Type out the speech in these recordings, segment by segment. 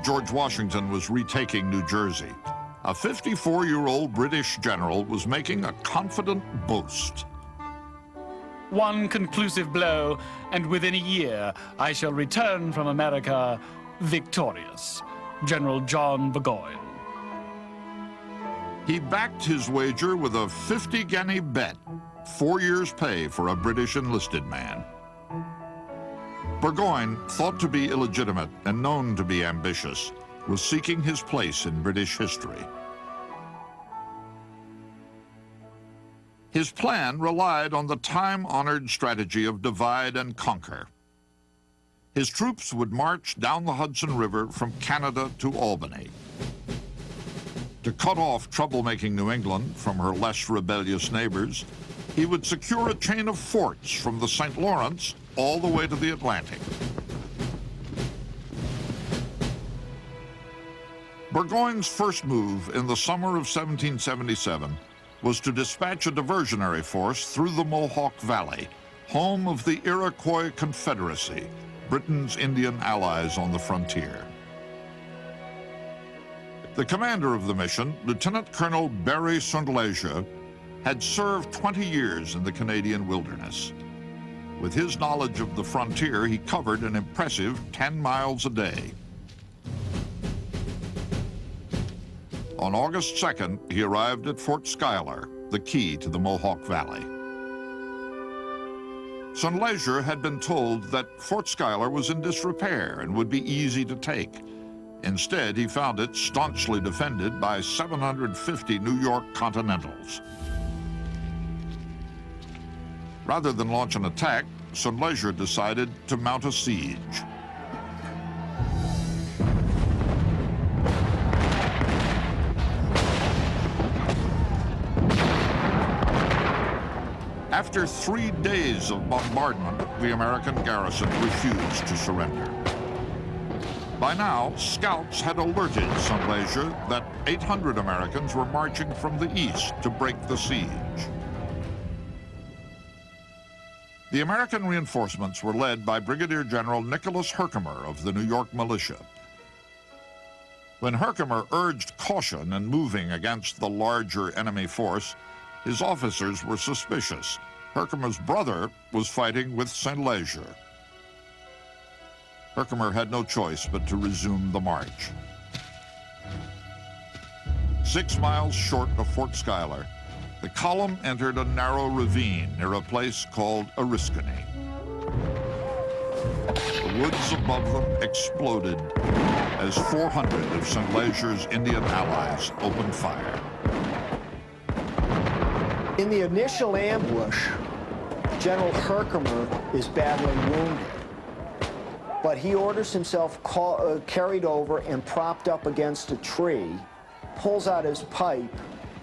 George Washington was retaking New Jersey, a 54-year-old British general was making a confident boast. One conclusive blow, and within a year, I shall return from America victorious. General John Burgoyne. He backed his wager with a 50-guinea bet, 4 years' pay for a British enlisted man. Burgoyne, thought to be illegitimate and known to be ambitious, was seeking his place in British history. His plan relied on the time-honored strategy of divide and conquer. His troops would march down the Hudson River from Canada to Albany. To cut off troublemaking New England from her less rebellious neighbors, he would secure a chain of forts from the St. Lawrence all the way to the Atlantic. Burgoyne's first move in the summer of 1777 was to dispatch a diversionary force through the Mohawk Valley, home of the Iroquois Confederacy, Britain's Indian allies on the frontier. The commander of the mission, Lieutenant Colonel Burgoyne St Leger, had served 20 years in the Canadian wilderness. With his knowledge of the frontier, he covered an impressive 10 miles a day. On August 2nd, he arrived at Fort Schuyler, the key to the Mohawk Valley. St. Leger had been told that Fort Schuyler was in disrepair and would be easy to take. Instead, he found it staunchly defended by 750 New York Continentals. Rather than launch an attack, St. Leger decided to mount a siege. After 3 days of bombardment, the American garrison refused to surrender. By now, scouts had alerted St. Leger that 800 Americans were marching from the east to break the siege. The American reinforcements were led by Brigadier General Nicholas Herkimer of the New York Militia. When Herkimer urged caution in moving against the larger enemy force, his officers were suspicious. Herkimer's brother was fighting with St. Leger. Herkimer had no choice but to resume the march. 6 miles short of Fort Schuyler, the column entered a narrow ravine near a place called Oriskany. The woods above them exploded as 400 of St. Leger's Indian allies opened fire. In the initial ambush, General Herkimer is badly wounded, but he orders himself carried over and propped up against a tree, pulls out his pipe,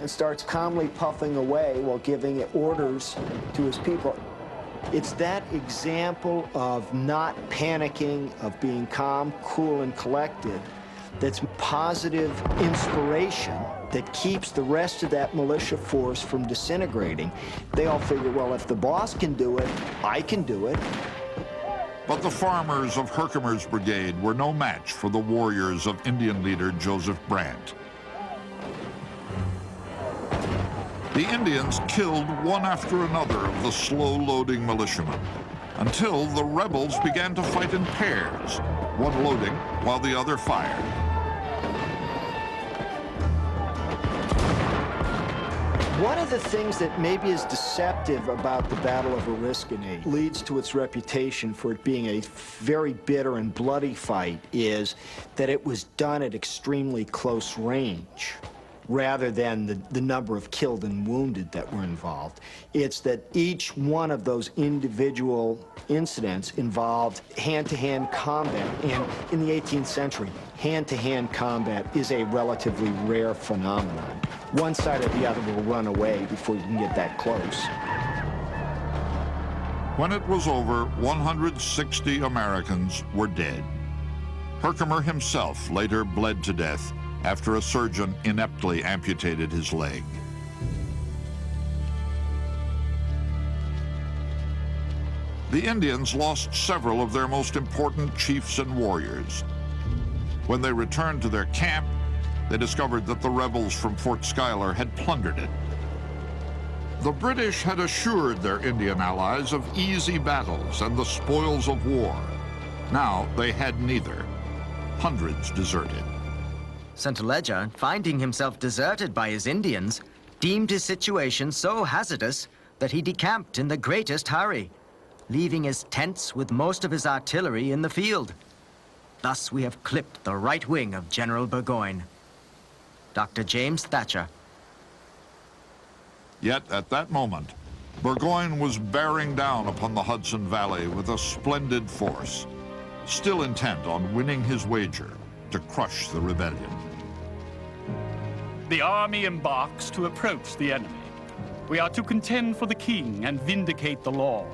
and starts calmly puffing away while giving orders to his people. It's that example of not panicking, of being calm, cool, and collected that's positive inspiration that keeps the rest of that militia force from disintegrating. They all figure, well, if the boss can do it, I can do it. But the farmers of Herkimer's brigade were no match for the warriors of Indian leader Joseph Brant. The Indians killed one after another of the slow-loading militiamen until the rebels began to fight in pairs, one loading while the other fired. One of the things that maybe is deceptive about the Battle of Oriskany leads to its reputation for it being a very bitter and bloody fight is that it was done at extremely close range, rather than the number of killed and wounded that were involved. It's that each one of those individual incidents involved hand-to-hand combat, and in the 18th century, hand-to-hand combat is a relatively rare phenomenon. One side or the other will run away before you can get that close. When it was over, 160 Americans were dead. Herkimer himself later bled to death after a surgeon ineptly amputated his leg. The Indians lost several of their most important chiefs and warriors. When they returned to their camp, they discovered that the rebels from Fort Schuyler had plundered it. The British had assured their Indian allies of easy battles and the spoils of war. Now they had neither. Hundreds deserted. St Leger, finding himself deserted by his Indians, deemed his situation so hazardous that he decamped in the greatest hurry, leaving his tents with most of his artillery in the field. Thus we have clipped the right wing of General Burgoyne. Dr. James Thatcher. Yet at that moment, Burgoyne was bearing down upon the Hudson Valley with a splendid force, still intent on winning his wager to crush the rebellion. The army embarks to approach the enemy. We are to contend for the king and vindicate the law.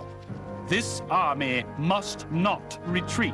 This army must not retreat.